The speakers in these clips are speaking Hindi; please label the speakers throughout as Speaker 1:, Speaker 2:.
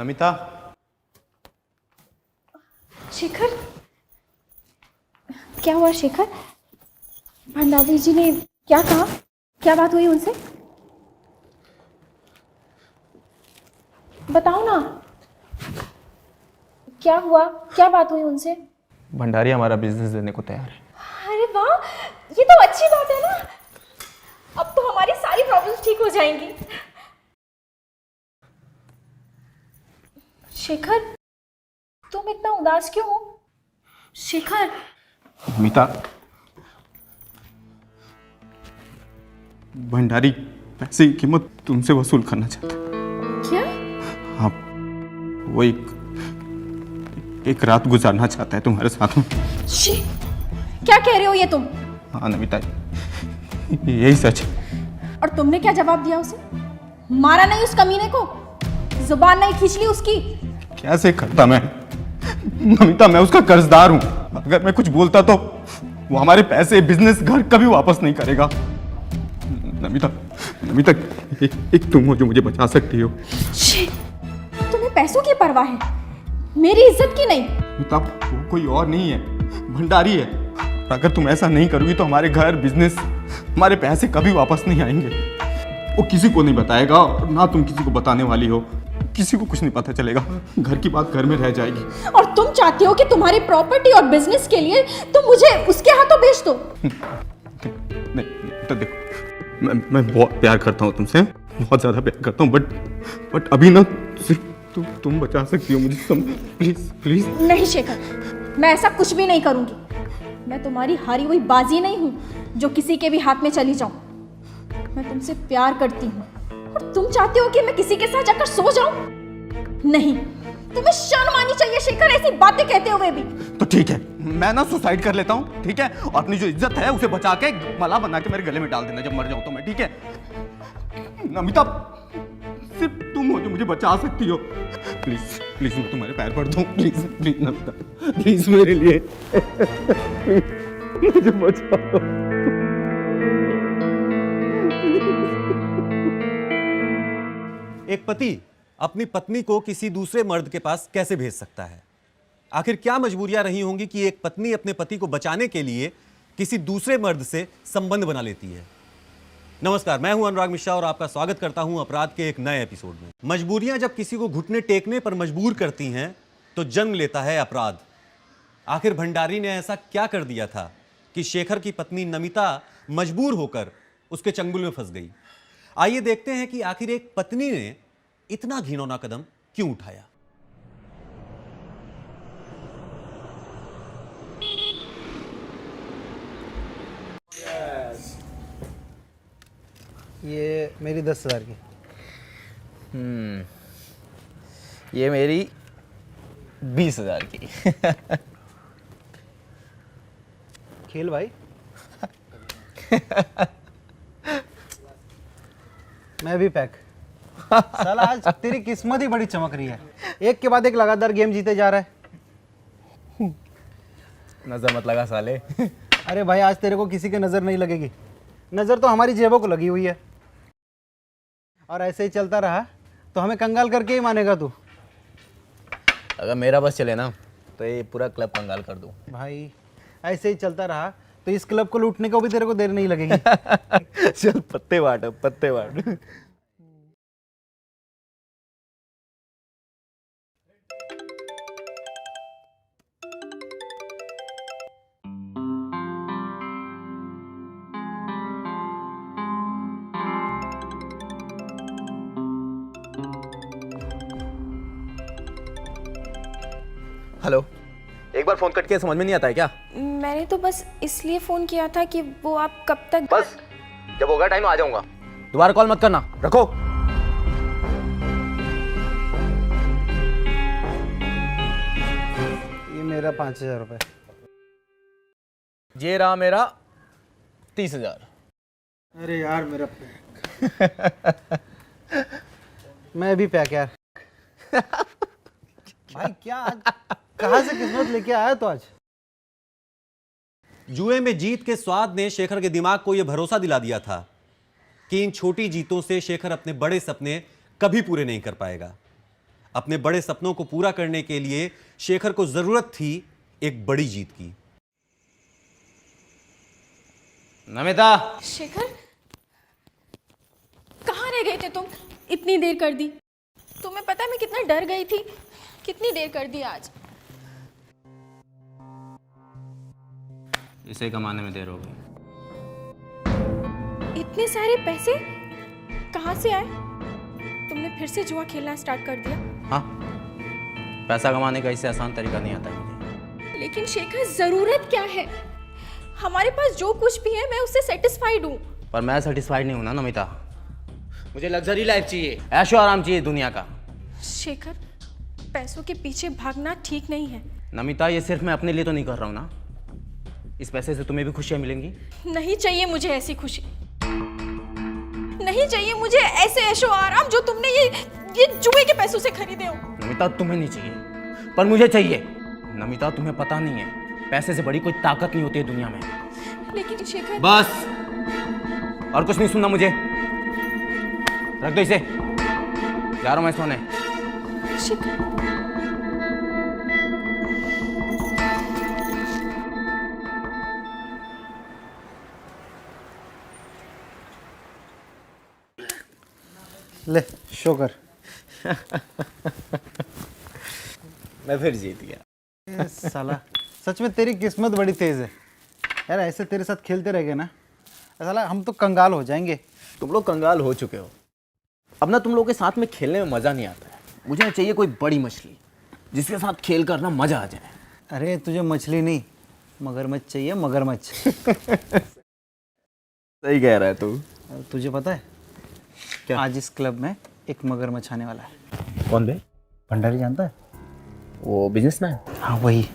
Speaker 1: नमिता।
Speaker 2: शेखर, क्या हुआ शेखर? भंडारी जी ने क्या कहा? क्या बात हुई उनसे? बताओ ना, क्या हुआ? क्या बात हुई उनसे?
Speaker 1: भंडारी हमारा बिजनेस देने को तैयार है।
Speaker 2: अरे वाह, ये तो अच्छी बात है ना। अब तो हमारी सारी प्रॉब्लम्स ठीक हो जाएंगी। शेखर, तुम इतना उदास क्यों हो? शेखर।
Speaker 1: नमिता, भंडारी पैसे की कीमत तुमसे वसूल करना चाहता है।
Speaker 2: क्या?
Speaker 1: हाँ, वो एक रात गुजारना चाहता है तुम्हारे साथ में।
Speaker 2: शी, क्या कह रहे हो ये तुम?
Speaker 1: हाँ नमिता, यही सच है।
Speaker 2: और तुमने क्या जवाब दिया उसे? मारा नहीं उस कमीने को? जुबान नहीं खींच ली उसकी?
Speaker 1: कैसे करता मैं नमिता, मैं उसका कर्जदार हूं। अगर मैं कुछ बोलता तो वो हमारे पैसे, बिजनेस, घर कभी वापस नहीं करेगा। नमिता, नमिता, एक तुम हो जो मुझे बचा सकती हो।
Speaker 2: शी, तुम्हें पैसों की परवाह है, मेरी इज्जत की नहीं।
Speaker 1: नमिता, वो कोई और नहीं है, भंडारी है। अगर तुम ऐसा नहीं करोगी तो हमारे घर, बिजनेस, हमारे पैसे कभी वापस नहीं आएंगे। वो किसी को नहीं बताएगा और ना तुम किसी को बताने वाली हो। किसी को कुछ नहीं पता चलेगा। घर की बात घर में रह जाएगी।
Speaker 2: और तुम चाहती हो कि तुम्हारी प्रॉपर्टी और बिजनेस के लिए तुम मुझे उसके हाथों बेच दो?
Speaker 1: नहीं, तो देखो, मैं बहुत प्यार करता हूँ तुमसे, बहुत ज्यादा प्यार करता हूँ, बट अभी ना सिर्फ तुम बचा सकती हो मुझे। Please please.
Speaker 2: नहीं शेखर, मैं ऐसा कुछ भी नहीं करूंगी। मैं तुम्हारी हारी हुई बाजी नहीं हूं जो किसी के भी हाथ में चली जाऊं। मैं तुमसे प्यार करती हूं और तुम चाहते हो कि मैं किसी के साथ जाकर सो जाऊं? नहीं, तुम्हें शर्म आनी चाहिए शेखर, ऐसी बातें कहते हुए भी।
Speaker 1: तो ठीक है, मैं ना सुसाइड कर लेता हूँ, ठीक है? और अपनी जो इज्जत है उसे बचा के माला बना के मेरे गले में डाल देना जब मर जाऊँ तो मैं, ठीक है? नमिता, सिर्फ तुम हो जो मुझे बचा सकती हो। प्लीज प्लीज, मैं तुम्हारे पैर पड़ता हूँ। प्लीज प्लीज नमिता, प्लीज मेरे लिए मुझे बचाओ।
Speaker 3: एक पति अपनी पत्नी को किसी दूसरे मर्द के पास कैसे भेज सकता है? आखिर क्या मजबूरियां रही होंगी कि एक पत्नी अपने पति को बचाने के लिए किसी दूसरे मर्द से संबंध बना लेती है? नमस्कार, मैं हूं अनुराग मिश्रा और आपका स्वागत करता हूं अपराध के एक नए एपिसोड में। मजबूरियां जब किसी को घुटने टेकने पर मजबूर करती हैं तो जन्म लेता है अपराध। आखिर भंडारी ने ऐसा क्या कर दिया था कि शेखर की पत्नी नमिता मजबूर होकर उसके चंगुल में फंस गई? आइए देखते हैं कि आखिर एक पत्नी ने इतना घिनौना कदम क्यों उठाया।
Speaker 4: ये मेरी 10,000 की।
Speaker 5: ये मेरी 20,000 की।
Speaker 4: खेल भाई। मैं भी पैक। साला आज तेरी किस्मत ही बड़ी चमक रही है, एक के बाद एक लगातार गेम जीते जा रहा है।
Speaker 5: नजर मत लगा साले।
Speaker 4: अरे भाई, आज तेरे को किसी की नजर नहीं लगेगी, नजर तो हमारी जेबों को लगी हुई है। और ऐसे ही चलता रहा तो हमें कंगाल करके ही मानेगा तू।
Speaker 5: अगर मेरा बस चले ना तो ये पूरा क्लब कंगाल कर दूं।
Speaker 4: भाई ऐसे ही चलता रहा तो इस क्लब को लूटने को भी तेरे को देर नहीं लगेगी।
Speaker 5: चल पत्ते बांट, पत्ते बांट। हेलो, एक बार फोन कट के समझ में नहीं आता है क्या?
Speaker 6: मैंने तो बस इसलिए फ़ोन किया था कि वो आप कब तक।
Speaker 5: बस जब होगा टाइम आ जाऊंगा, दोबारा कॉल मत करना, रखो।
Speaker 4: ये मेरा 5,000 रुपये।
Speaker 5: ये रहा मेरा 30,000।
Speaker 4: अरे यार मेरा पैक। मैं भी पैक यार। भाई क्या आज कहाँ से किस्मत लेके आया तो आज?
Speaker 3: जुए में जीत के स्वाद ने शेखर के दिमाग को यह भरोसा दिला दिया था कि इन छोटी जीतों से शेखर अपने बड़े सपने कभी पूरे नहीं कर पाएगा। अपने बड़े सपनों को पूरा करने के लिए शेखर को जरूरत थी एक बड़ी जीत की।
Speaker 5: नमिता,
Speaker 2: शेखर, कहाँ रह गए थे तुम? इतनी देर कर दी। तुम्हें पता है मैं कितना डर गई थी? कितनी देर कर दी आज।
Speaker 5: इसे कमाने में देर हो गई।
Speaker 2: इतने सारे पैसे कहाँ से आए? तुमने फिर से जुआ खेलना स्टार्ट कर दिया?
Speaker 5: हाँ, पैसा कमाने का इससे आसान तरीका नहीं आता है मुझे।
Speaker 2: लेकिन शेखर, जरूरत क्या है? हमारे पास जो कुछ भी है मैं उससे सेटिस्फाइड हूँ।
Speaker 5: पर मैं सेटिस्फाइड नहीं हूं ना नमिता। मुझे लग्जरी लाइफ चाहिए, ऐशो आराम चाहिए दुनिया का।
Speaker 2: शेखर, पैसों के पीछे भागना ठीक नहीं है।
Speaker 5: नमिता, ये सिर्फ मैं अपने लिए तो नहीं कर रहा हूँ ना। इस पैसे से तुम्हें भी खुशियाँ मिलेंगी।
Speaker 2: नहीं चाहिए मुझे ऐसी खुशी। नहीं चाहिए मुझे ऐसे ऐशो आराम जो तुमने ये जुए के पैसों से खरीदे हो।
Speaker 5: नमिता, तुम्हें नहीं चाहिए, पर मुझे चाहिए। नमिता, तुम्हें पता नहीं है, पैसे से बड़ी कोई ताकत नहीं होती है दुनिया में।
Speaker 2: लेकिन शेखर,
Speaker 5: बस, और कुछ नहीं सुनना मुझे। रख दो इसे, जा रहा हूं मैं सोने।
Speaker 2: शेखर,
Speaker 4: ले शो कर।
Speaker 5: मैं फिर जीत गया।
Speaker 4: साला, सच में तेरी किस्मत बड़ी तेज है यार। ऐसे तेरे साथ खेलते रह गए ना, साला हम तो कंगाल हो जाएंगे।
Speaker 5: तुम लोग कंगाल हो चुके हो। अब ना तुम लोगों के साथ में खेलने में मजा नहीं आता है। मुझे ना चाहिए कोई बड़ी मछली जिसके साथ खेल कर ना मजा आ जाए।
Speaker 4: अरे तुझे मछली नहीं, मगरमच्छ चाहिए, मगरमच्छ।
Speaker 5: सही कह रहा है तू।
Speaker 4: तुझे पता है
Speaker 5: क्या?
Speaker 4: आज इस क्लब में एक मगरमच्छ आने वाला है।
Speaker 5: कौन बे?
Speaker 4: भंडारी जानता है?
Speaker 5: वो बिजनेसमैन।
Speaker 4: हाँ वही,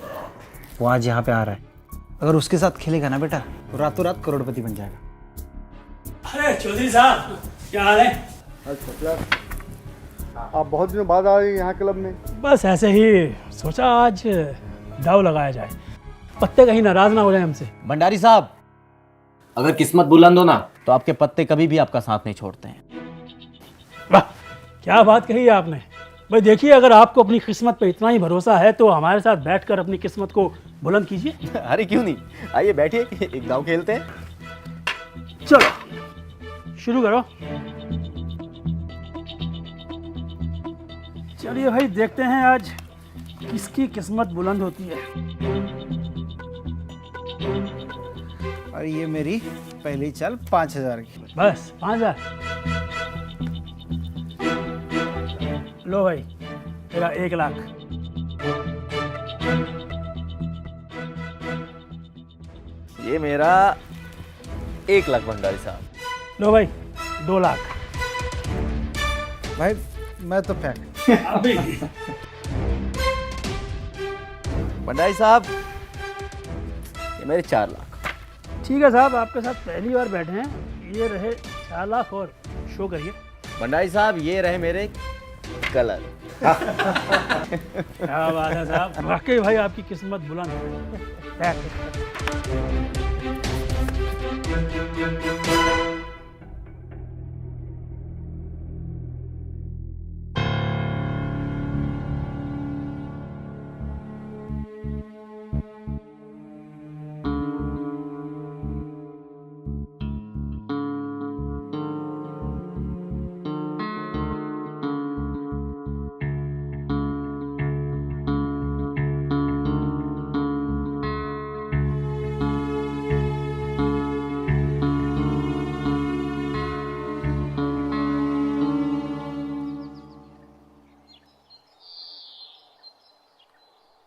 Speaker 4: वो आज यहाँ पे आ रहा है। अगर उसके साथ खेलेगा ना बेटा तो रातों रात करोड़पति बन जाएगा।
Speaker 7: अरे चौधरी साहब, क्या हाल है?
Speaker 8: आप बहुत दिनों बाद आ गए यहाँ क्लब में।
Speaker 7: बस ऐसे ही सोचा आज दाव लगाया जाए, पत्ते कहीं नाराज ना हो जाए हमसे।
Speaker 5: भंडारी साहब, अगर किस्मत बुलंद हो ना तो आपके पत्ते कभी भी आपका साथ नहीं छोड़ते हैं।
Speaker 7: वाह, क्या बात कही है आपने। भाई देखिए, अगर आपको अपनी किस्मत पे इतना ही भरोसा है तो हमारे साथ बैठकर अपनी किस्मत को बुलंद कीजिए।
Speaker 5: अरे क्यों नहीं, आइए बैठिए, एक दाव खेलते हैं।
Speaker 7: चलो शुरू करो। चलिए भाई, देखते हैं आज किसकी किस्मत बुलंद होती है।
Speaker 4: और ये मेरी पहली चाल 5,000 की।
Speaker 7: बस 5,000। लो भाई, तेरा 1 लाख।
Speaker 5: ये मेरा 1 लाख भंडारी साहब।
Speaker 7: लो भाई, 2 लाख।
Speaker 4: भाई मैं तो फेंक।
Speaker 7: अभी
Speaker 5: भंडारी साहब, ये मेरे 4 लाख।
Speaker 7: ठीक है साहब, आपके साथ पहली बार बैठे हैं। ये रहे 4 लाख और शो करिए।
Speaker 5: भंडारी साहब, ये रहे मेरे कलर।
Speaker 7: क्या बात है साहब, वाकई भाई आपकी किस्मत बुलंद है।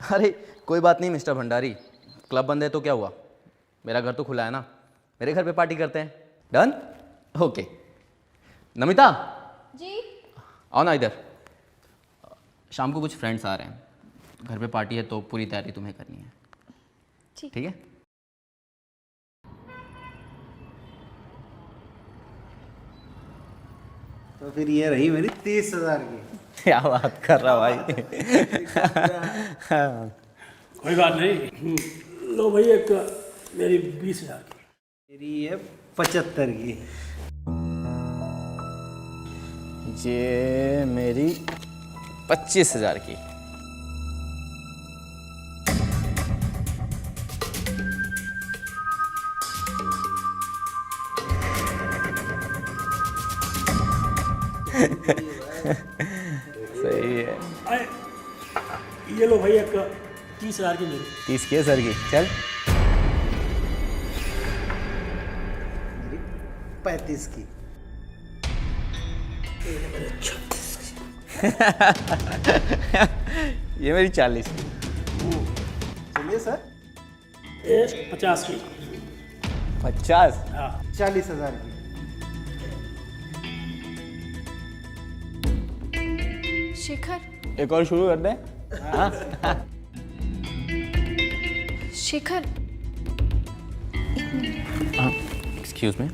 Speaker 5: अरे कोई बात नहीं मिस्टर भंडारी, क्लब बंद है तो क्या हुआ, मेरा घर तो खुला है ना। मेरे घर पे पार्टी करते हैं। डन? ओके। नमिता,
Speaker 2: जी।
Speaker 5: आओ ना इधर। शाम को कुछ फ्रेंड्स आ रहे हैं, घर पे पार्टी है तो पूरी तैयारी तुम्हें करनी है। ठीक है?
Speaker 4: तो फिर ये रही मेरी 30,000 की।
Speaker 5: क्या बात कर रहा भाई।
Speaker 7: कोई बात नहीं। लो भाई, एक मेरी 20,000 की।
Speaker 4: मेरी है 75 की।
Speaker 5: ये मेरी 25,000 की। सही है।
Speaker 7: आए, ये लो भाई एक 30,000 की मेरी।
Speaker 5: 30 की है सर की, चल।
Speaker 4: 35 की।
Speaker 5: ये मेरी 40 की।
Speaker 4: चलिए सर,
Speaker 7: ये 50 की।
Speaker 5: 50।
Speaker 7: हाँ
Speaker 4: 40,000 की।
Speaker 6: शेखर,
Speaker 5: एक और शुरू कर दें?
Speaker 6: शेखर,
Speaker 5: एक्सक्यूज मी,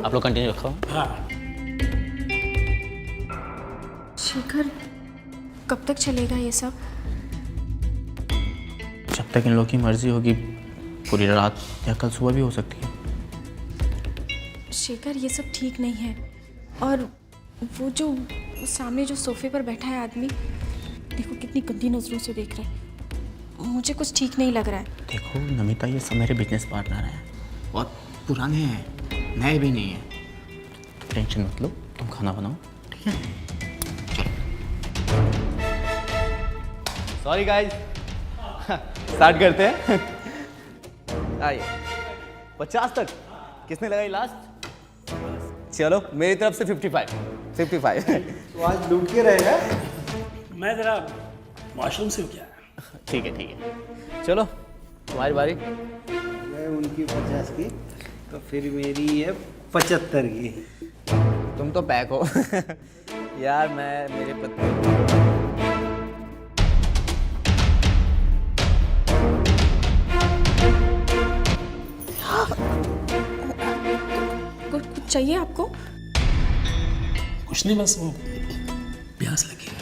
Speaker 5: आप लोग कंटिन्यू रखो।
Speaker 7: हाँ।
Speaker 6: शेखर, कब तक चलेगा ये सब?
Speaker 5: जब तक इन लोगों की मर्जी होगी, पूरी रात या कल सुबह भी हो सकती है।
Speaker 6: शेखर, ये सब ठीक नहीं है। और वो जो सामने जो सोफे पर बैठा है आदमी, देखो कितनी गंदी नजरों से देख रहा है। मुझे कुछ ठीक नहीं लग रहा है।
Speaker 5: देखो नमिता, ये सब मेरे बिजनेस पार्टनर हैं, बहुत पुराने हैं, नए भी नहीं हैं। टेंशन मत लो, तुम खाना बनाओ, ठीक है? सॉरी गाइस, स्टार्ट करते हैं। आइए, 50 तक किसने लगाई लास्ट? चलो मेरी तरफ से 55।
Speaker 4: तो आज लूट के रहेगा।
Speaker 7: मैं ज़रा वॉशरूम से हो गया।
Speaker 5: ठीक है, चलो तुम्हारी बारी।
Speaker 4: मैं उनकी 50 की, तो फिर मेरी है 75 की।
Speaker 5: तुम तो पैक हो। यार मैं मेरे पत्नी
Speaker 6: कुछ चाहिए आपको?
Speaker 7: कुछ नहीं, बस वो प्यास लगी है।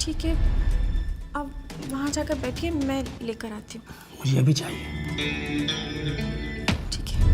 Speaker 6: ठीक है, अब वहाँ जाकर बैठिए, मैं लेकर आती हूँ।
Speaker 7: मुझे अभी चाहिए।
Speaker 6: ठीक है।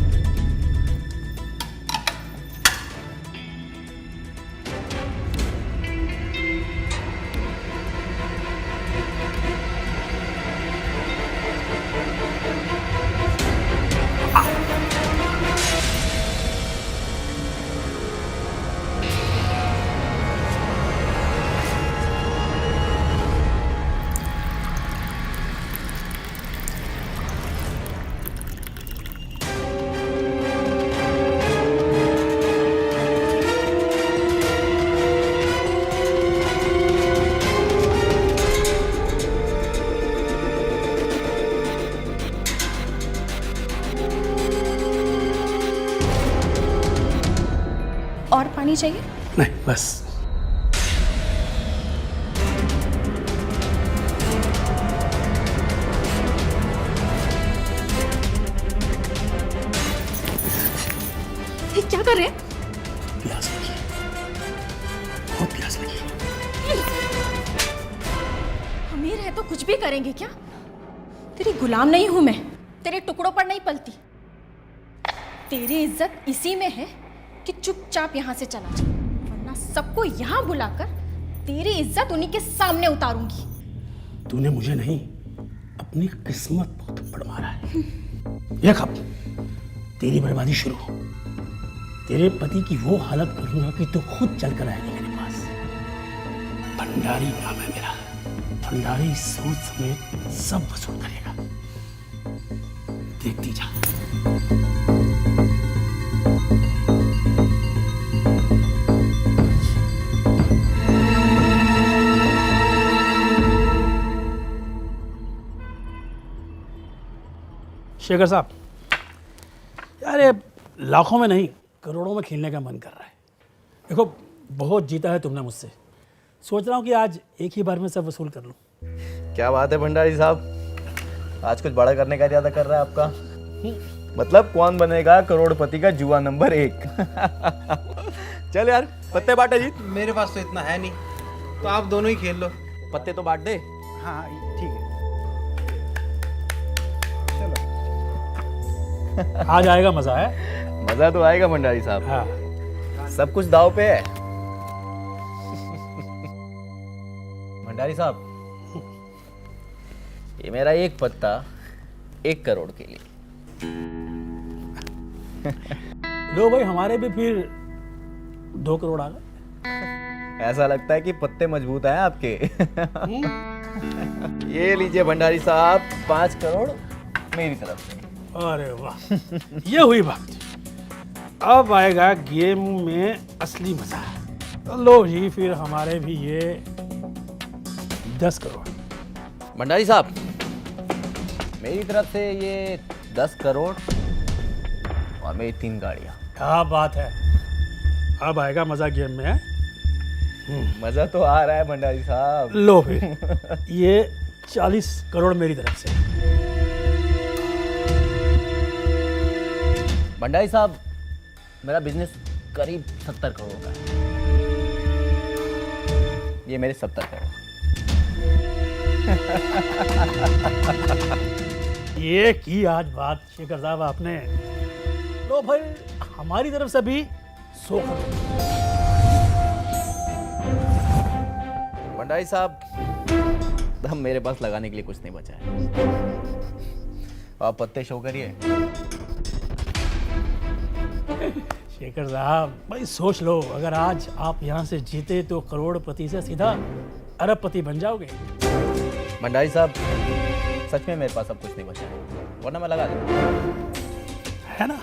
Speaker 6: और पानी चाहिए?
Speaker 7: नहीं, बस।
Speaker 2: ये क्या कर रहे हैं?
Speaker 7: प्यास लगी, बहुत प्यास लगी।
Speaker 2: अमीर है तो कुछ भी करेंगे क्या? तेरी गुलाम नहीं हूं मैं, तेरे टुकड़ों पर नहीं पलती। तेरी इज्जत इसी में है कि चुपचाप यहाँ से चला जा, वरना सबको यहाँ बुलाकर तेरी इज्जत उन्हीं के सामने उतारूंगी।
Speaker 7: तूने मुझे नहीं, अपनी किस्मत पर थप्पड़ मारा है। ये खब तेरी बर्बादी शुरू। तेरे पति की वो हालत करूंगा कि तू खुद चलकर आएगा मेरे पास। भंडारी नाम है मेरा। भंडारी सोच समेत सब वसूल करेगा। देखती जा। शेखर साहब, यार ये लाखों में नहीं करोड़ों में खेलने का मन कर रहा है। देखो बहुत जीता है तुमने मुझसे, सोच रहा हूँ कि आज एक ही बार में सब वसूल कर लूँ।
Speaker 9: क्या बात है भंडारी साहब, आज कुछ बड़ा करने का इरादा कर रहा है आपका? मतलब कौन बनेगा करोड़पति का जुआ नंबर 1? चल यार पत्ते बांटे जी।
Speaker 4: मेरे पास तो इतना है नहीं, तो आप दोनों ही खेल लो।
Speaker 5: पत्ते तो बांट दे।
Speaker 4: हाँ ठीक है,
Speaker 7: आज आएगा मजा है।
Speaker 9: मजा तो आएगा भंडारी साहब।
Speaker 7: हाँ
Speaker 9: सब कुछ दाव पे है। भंडारी साहब, ये मेरा एक पत्ता 1 करोड़ के लिए।
Speaker 7: लो भाई, हमारे भी फिर 2 करोड़ आ गए।
Speaker 9: ऐसा लगता है कि पत्ते मजबूत हैं आपके। ये लीजिए भंडारी साहब, 5 करोड़ मेरी तरफ से।
Speaker 7: अरे वाह, ये हुई बात। अब आएगा गेम में असली मजा। तो लो जी, फिर हमारे भी ये 10 करोड़।
Speaker 9: भंडारी साहब, मेरी तरफ से ये 10 करोड़ और मेरी 3 गाड़ियाँ।
Speaker 7: क्या बात है, अब आएगा मजा गेम में है?
Speaker 9: मजा तो आ रहा है भंडारी साहब।
Speaker 7: लो फिर ये 40 करोड़ मेरी तरफ से।
Speaker 9: भंडारी साहब, मेरा बिजनेस करीब 70 करोड़ का है। ये मेरे 70 करोड़।
Speaker 7: ये की आज बात शेखर साहब आपने। लो भाई, हमारी तरफ से भी 100 करोड़।
Speaker 9: भंडारी साहब, अब मेरे पास लगाने के लिए कुछ नहीं बचा है। आप पत्ते शो करिए।
Speaker 7: शेखर साहब भाई, सोच लो, अगर आज आप यहाँ से जीते तो करोड़पति से सीधा अरबपति बन जाओगे।
Speaker 9: भंडारी साहब, सच में मेरे पास अब कुछ नहीं बचा है, वरना मैं लगा दूँ।
Speaker 7: है ना?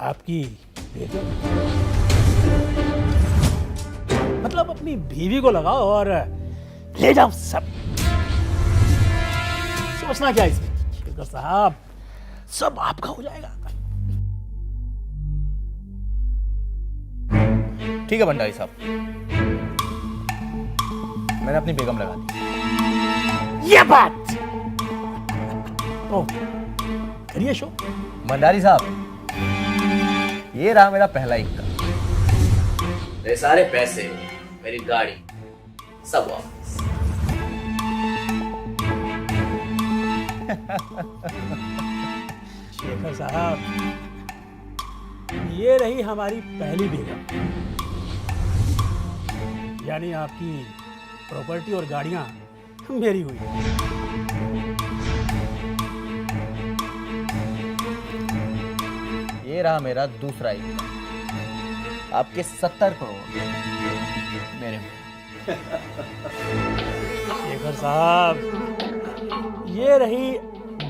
Speaker 7: आपकी बेटी, मतलब अपनी बीवी को लगाओ और ले जाओ सब। सोचना क्या इसमें शेखर साहब, सब आपका हो जाएगा।
Speaker 9: ठीक है भंडारी साहब, मैंने अपनी बेगम लगा दी।
Speaker 7: ये बात ओ, करिए शो।
Speaker 9: भंडारी साहब, ये रहा मेरा पहला इक्का। मेरे सारे पैसे, मेरी गाड़ी, सब वापस।
Speaker 7: शेखर साहब, ये रही हमारी पहली बेगम, यानी आपकी प्रॉपर्टी और गाड़ियां मेरी हुई।
Speaker 9: ये रहा मेरा दूसरा इक्का, आपके 70 करोड़ मेरे हुए।
Speaker 7: शेखर साहब, ये रही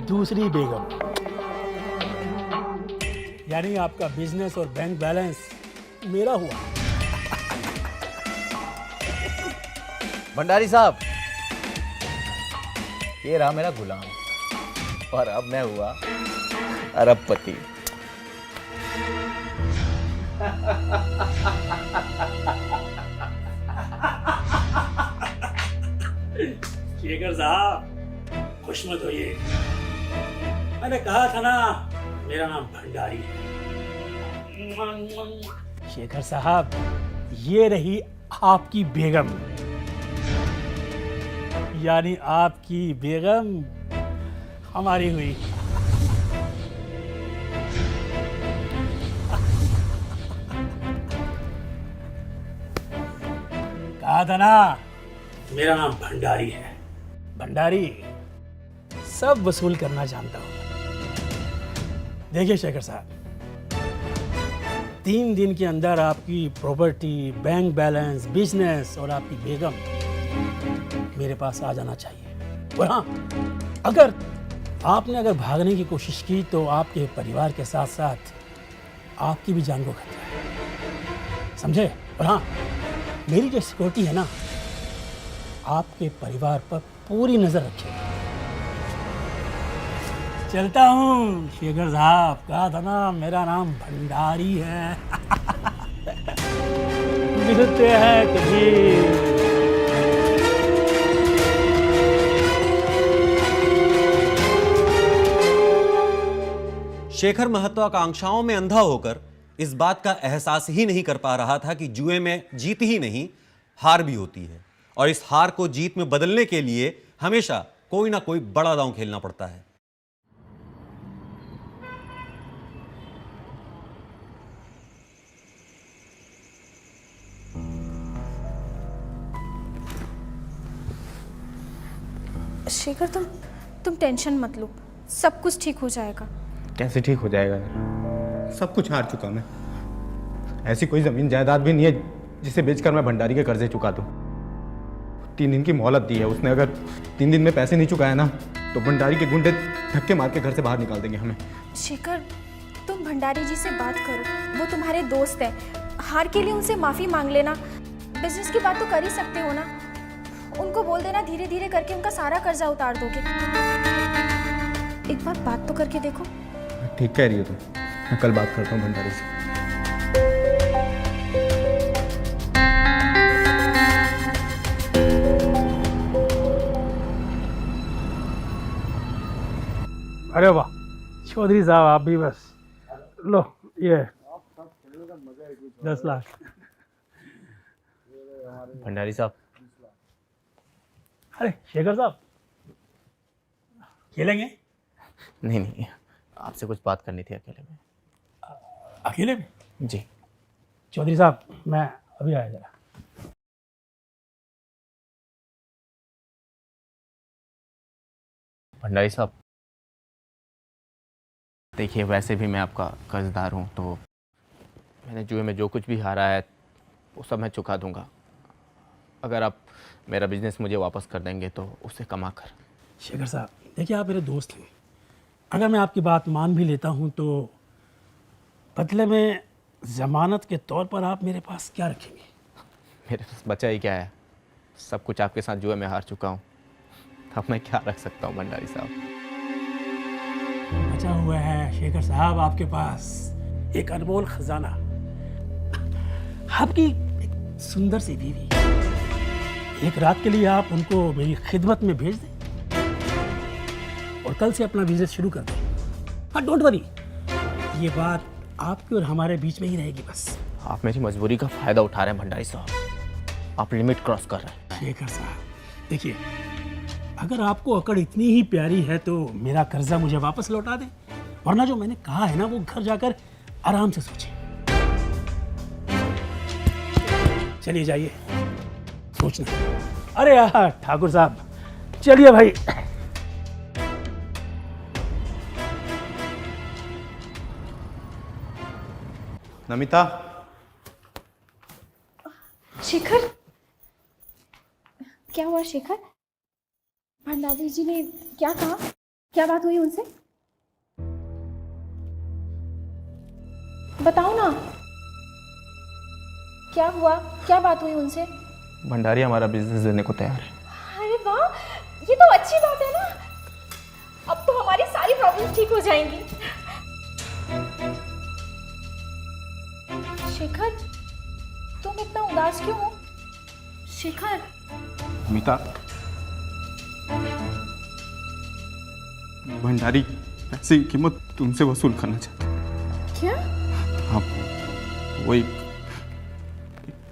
Speaker 7: दूसरी बेगम, यानी आपका बिजनेस और बैंक बैलेंस मेरा हुआ।
Speaker 9: भंडारी साहब, ये रहा मेरा गुलाम, और अब मैं हुआ अरबपति।
Speaker 7: शेखर साहब, खुश मत होइए। मैंने कहा था ना, मेरा नाम भंडारी है। शेखर साहब, ये रही आपकी बेगम, यानी आपकी बेगम हमारी हुई। कहा था ना, मेरा नाम भंडारी है। भंडारी सब वसूल करना जानता हूं। देखिए शेखर साहब, 3 दिन के अंदर आपकी प्रॉपर्टी, बैंक बैलेंस, बिजनेस और आपकी बेगम मेरे पास आ जाना चाहिए। और हाँ, अगर आपने भागने की कोशिश की तो आपके परिवार के साथ साथ आपकी भी जान को खतरा है, समझे? और हाँ, मेरी जो सिक्योरिटी है ना, आपके परिवार पर पूरी नजर रखेगी। चलता हूँ शेखर साहब, कहा था ना मेरा नाम भंडारी है। मिलते हैं कभी।
Speaker 3: शेखर महत्वाकांक्षाओं में अंधा होकर इस बात का एहसास ही नहीं कर पा रहा था कि जुए में जीत ही नहीं, हार भी होती है, और इस हार को जीत में बदलने के लिए हमेशा कोई ना कोई बड़ा दांव खेलना पड़ता है।
Speaker 6: शेखर तुम टेंशन मत लो, सब कुछ ठीक हो जाएगा।
Speaker 1: कैसे ठीक हो जाएगा यार? सब कुछ हार चुका मैं। ऐसी कोई जमीन जायदाद भी नहीं है जिसे बेचकर मैं भंडारी के कर्जे चुका दूं। 3 दिन की मोहलत दी है उसने, अगर 3 दिन में पैसे नहीं चुकाए ना तो भंडारी के गुंडे धक्के मार के घर से बाहर निकाल देंगे हमें।
Speaker 6: शेखर तुम भंडारी जी से बात करो, वो तुम्हारे दोस्त हैं, हार के लिए उनसे माफ़ी मांग लेना। बिजनेस की बात तो कर ही सकते हो ना, उनको बोल देना धीरे धीरे करके उनका सारा कर्जा उतार दोगे। एक बार बात तो करके देखो।
Speaker 1: ठीक कह रही हो तुम, मैं कल बात करता हूँ भंडारी से।
Speaker 7: अरे वाह चौधरी साहब, आप भी बस लो ये 10 लाख।
Speaker 9: भंडारी साहब,
Speaker 7: अरे शेखर साहब खेलेंगे?
Speaker 9: नहीं नहीं, आपसे कुछ बात करनी थी अकेले में।
Speaker 7: अकेले में?
Speaker 9: जी।
Speaker 7: चौधरी साहब मैं अभी आया जरा।
Speaker 9: भंडारी साहब देखिए, वैसे भी मैं आपका कर्जदार हूँ, तो मैंने जुए में जो कुछ भी हारा है वो सब मैं चुका दूंगा, अगर आप मेरा बिजनेस मुझे वापस कर देंगे तो उससे कमा कर।
Speaker 7: शेखर साहब देखिए, आप मेरे दोस्त हैं, अगर मैं आपकी बात मान भी लेता हूँ तो बदले में ज़मानत के तौर पर आप मेरे पास क्या रखेंगे?
Speaker 9: मेरे पास बचा ही क्या है, सब कुछ आपके साथ जुए में हार चुका हूँ, अब मैं क्या रख सकता हूँ भंडारी साहब।
Speaker 7: बचा हुआ है शेखर साहब आपके पास एक अनमोल खजाना, आपकी एक सुंदर सी बीवी। एक रात के लिए आप उनको मेरी खिदमत में भेज दें और कल से अपना बिजनेस शुरू कर दें। हाँ डोंट वरी, ये बात आपके और हमारे बीच में ही रहेगी बस।
Speaker 9: आप मेरी मजबूरी का फायदा उठा रहे हैं भंडारी साहब, आप लिमिट क्रॉस कर रहे हैं।
Speaker 7: शेखर साहब देखिए, अगर आपको अकड़ इतनी ही प्यारी है तो मेरा कर्जा मुझे वापस लौटा दें, वरना जो मैंने कहा है ना वो घर जाकर आराम से सोचें। चलिए जाइए सोचना। अरे यार ठाकुर साहब चलिए भाई।
Speaker 1: नमिता,
Speaker 6: शेखर क्या हुआ? शेखर भंडारी जी ने क्या कहा? क्या बात हुई उनसे? बताओ ना, क्या हुआ? क्या बात हुई उनसे?
Speaker 9: भंडारी हमारा बिजनेस देने को तैयार है।
Speaker 6: अरे वाह, ये तो अच्छी बात है ना, अब तो हमारी सारी प्रॉब्लम ठीक हो जाएंगी। शेखर तुम इतना उदास क्यों हो? शेखर
Speaker 1: नमिता, भंडारी पैसे की कीमत तुमसे वसूल करना चाहता है।
Speaker 6: क्या?
Speaker 1: हाँ, वो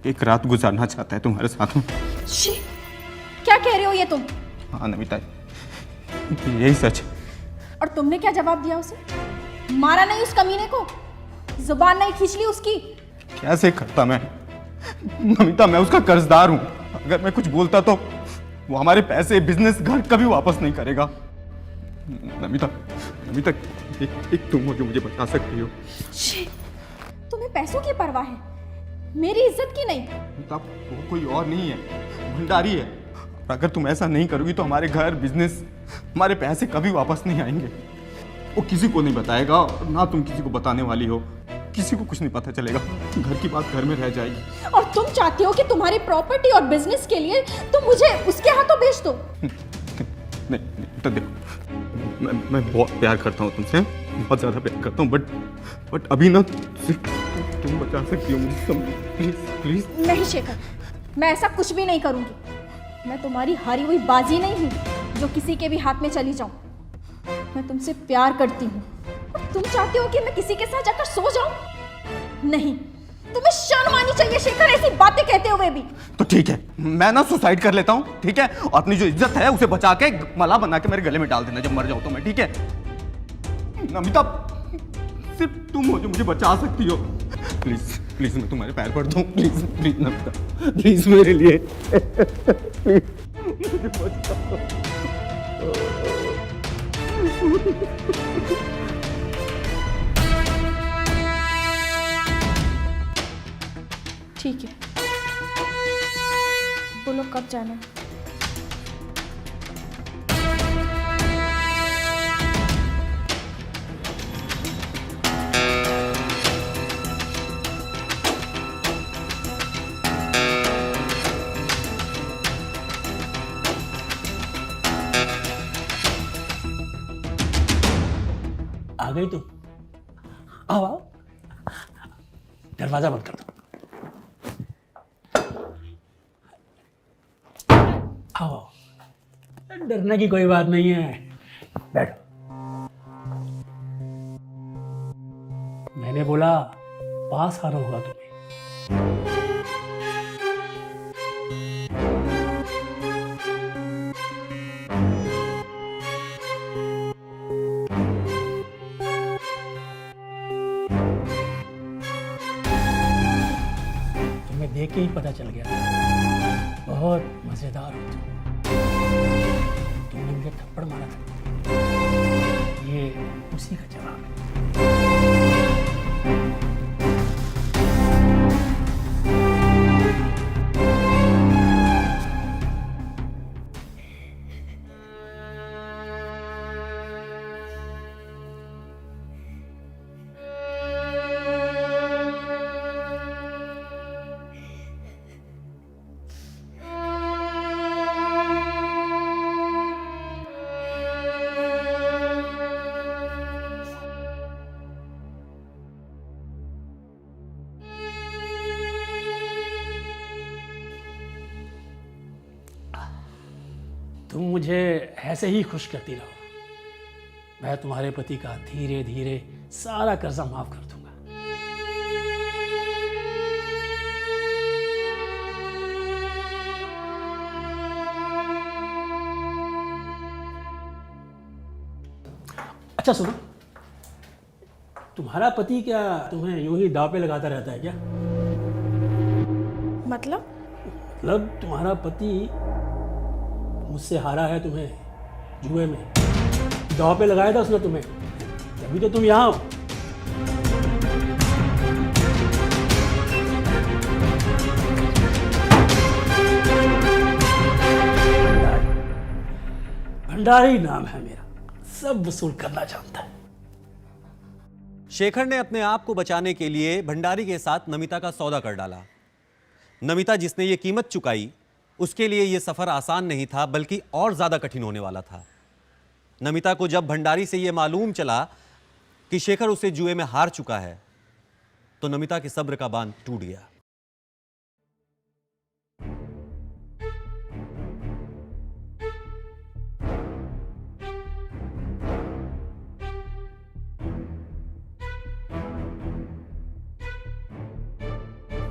Speaker 1: एक रात गुजारना चाहता है तुम्हारे साथ में।
Speaker 6: शी, क्या कह रहे हो ये तुम?
Speaker 1: हाँ नमिता, यही सच है।
Speaker 2: और तुमने क्या जवाब दिया उसे? मारा नहीं उस कमीने को? जुबान नहीं खींच ली उसकी?
Speaker 1: कैसे करता मैं नमिता, मैं उसका कर्जदार हूँ। अगर मैं कुछ बोलता तो वो हमारे पैसे, बिजनेस, घर कभी वापस नहीं करेगा। नमिता, नमिता, एक तुम हो जो मुझे बता सकती हो।
Speaker 2: शी, तुम्हें पैसों की परवाह है, मेरी इज्जत की नहीं।
Speaker 1: नमिता, वो कोई और नहीं है, भंडारी है। और अगर तुम ऐसा नहीं करोगी तो हमारे घर, बिजनेस, हमारे पैसे कभी वापस नहीं आएंगे। वो किसी को नहीं बताएगा, और ना तुम किसी को बताने वाली हो। किसी को कुछ नहीं पता चलेगा, घर की बात घर में रह जाएगी।
Speaker 2: और तुम चाहती हो कि तुम्हारी प्रॉपर्टी और बिजनेस के लिए तुम मुझे उसके हाथों बेच दो?
Speaker 1: नहीं, तो देखो, मैं बहुत प्यार करता हूँ तुमसे, बहुत ज़्यादा प्यार करता हूँ, बट अभी ना सिर्फ तुम बचा सकती हो मुझे, प्लीज प्लीज।
Speaker 2: नहीं शेखर, मैं ऐसा कुछ भी नहीं करूंगी। मैं तुम्हारी हारी हुई बाजी नहीं हूँ जो किसी के भी हाथ में चली जाऊं। मैं तुमसे प्यार करती हूँ, और तुम चाहते हो कि मैं किसी के साथ जाकर सो जाऊं? नहीं, तुम्हें शर्म आनी चाहिए शेखर, ऐसी बातें कहते हुए भी।
Speaker 1: तो ठीक है, मैं ना सुसाइड कर लेता हूँ, ठीक है? और अपनी जो इज्जत है उसे बचा के माला बना के मेरे गले में डाल देना जब मर जाऊँ तो मैं, ठीक है? नमिता, सिर्फ तुम हो जो मुझे बचा सकती हो। प्लीज प्लीज, मैं तुम्हारे पैर पड़ता हूँ, प्लीज प्लीज नमिता, प्लीज मेरे लिए प्लीज मुझे बचाओ।
Speaker 6: ठीक है, बोलो कब जाना है?
Speaker 7: आ गई तुम? आओ आओ, दरवाजा बंद कर दो। आओ आओ, डरने की कोई बात नहीं है, बैठो। मैंने बोला पास आना होगा तुम्हें। तुम्हें देख के ही पता चल गया, बहुत मजेदार हो तुम। तुमने मुझे थप्पड़ मारा था, ये उसी का जवाब है। तुम मुझे ऐसे ही खुश करती रहो, मैं तुम्हारे पति का धीरे धीरे सारा कर्जा माफ कर दूंगा। अच्छा सुनो, तुम्हारा पति क्या तुम्हें यूं ही दांव पे लगाता रहता है क्या?
Speaker 6: मतलब
Speaker 7: तुम्हारा पति मुझसे हारा है तुम्हें जुए में, दांव पे लगाया था उसने तुम्हें, तभी तो तुम यहाँ हो। भंडारी नाम है मेरा, सब वसूल करना जानता है।
Speaker 3: शेखर ने अपने आप को बचाने के लिए भंडारी के साथ नमिता का सौदा कर डाला। नमिता जिसने ये कीमत चुकाई, उसके लिए यह सफर आसान नहीं था, बल्कि और ज्यादा कठिन होने वाला था। नमिता को जब भंडारी से यह मालूम चला कि शेखर उसे जुए में हार चुका है, तो नमिता के सब्र का बांध टूट गया।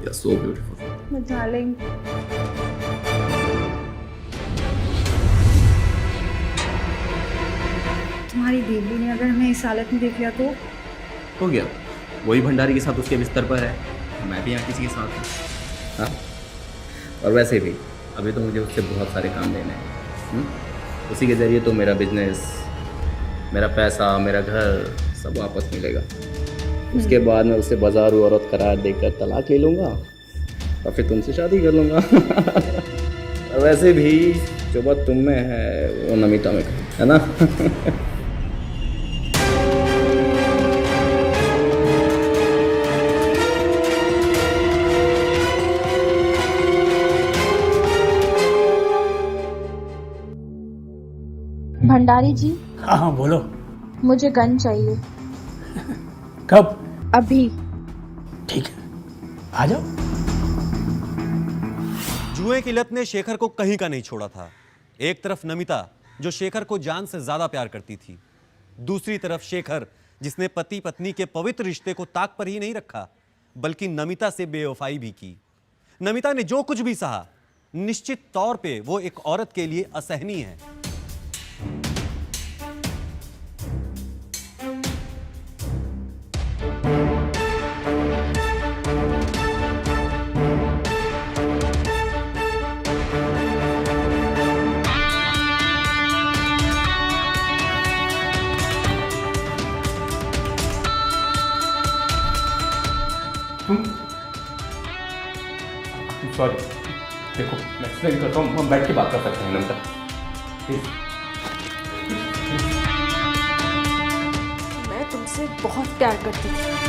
Speaker 5: You're so beautiful.
Speaker 6: डार्लिंग, तुम्हारी देवी ने अगर हमें इस हालत में देख लिया तो?
Speaker 5: हो गया, वही भंडारी के साथ उसके बिस्तर पर है, मैं भी यहाँ किसी के साथ हूँ। हाँ, और वैसे भी अभी तो मुझे उससे बहुत सारे काम लेने हैं। उसी के ज़रिए तो मेरा बिजनेस, मेरा पैसा, मेरा घर सब वापस मिलेगा। उसके बाद मैं उससे बाजारू औरत करार देकर तलाक ले लूँगा और फिर तुमसे शादी कर लूँगा। और वैसे भी जो बात तुम में है वो नमिता में है ना।
Speaker 2: भंडारी जी,
Speaker 7: हाँ हाँ बोलो।
Speaker 2: मुझे गन चाहिए।
Speaker 7: कब?
Speaker 2: अभी।
Speaker 7: ठीक है, आ जाओ।
Speaker 3: जुए की लत ने शेखर को कहीं का नहीं छोड़ा था। एक तरफ नमिता, जो शेखर को जान से ज्यादा प्यार करती थी, दूसरी तरफ शेखर, जिसने पति पत्नी के पवित्र रिश्ते को ताक पर ही नहीं रखा, बल्कि नमिता से बेवफाई भी की। नमिता ने जो कुछ भी सहा, निश्चित तौर पे वो एक औरत के लिए असहनीय है।
Speaker 1: सॉरी, देखो मैं एक्सप्लेन करता हूँ, हम बैठ के बात कर सकते हैं नमिता, प्लीज।
Speaker 2: मैं तुमसे बहुत प्यार करती हूँ।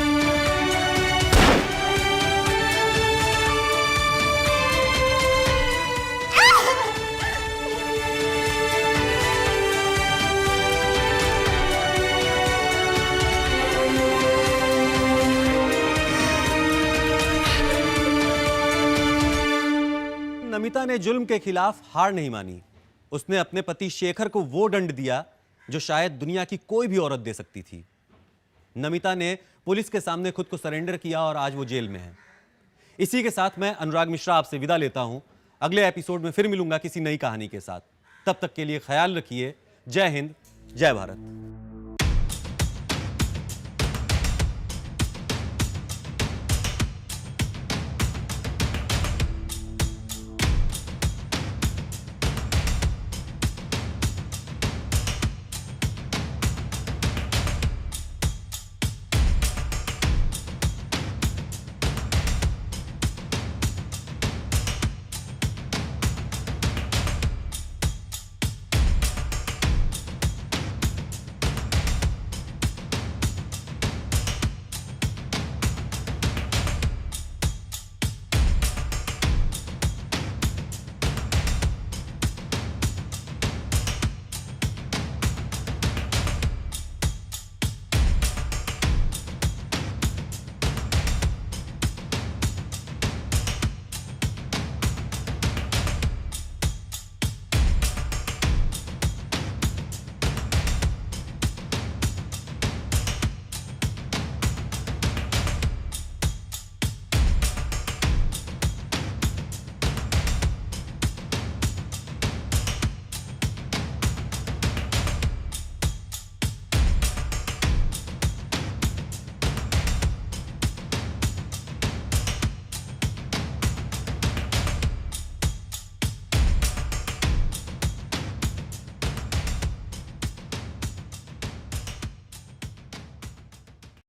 Speaker 3: नमिता ने जुल्म के खिलाफ हार नहीं मानी। उसने अपने पति शेखर को वो दंड दिया जो शायद दुनिया की कोई भी औरत दे सकती थी। नमिता ने पुलिस के सामने खुद को सरेंडर किया और आज वो जेल में है। इसी के साथ मैं अनुराग मिश्रा आपसे विदा लेता हूं। अगले एपिसोड में फिर मिलूंगा किसी नई कहानी के साथ। तब तक के लिए ख्याल रखिए। जय हिंद, जय भारत।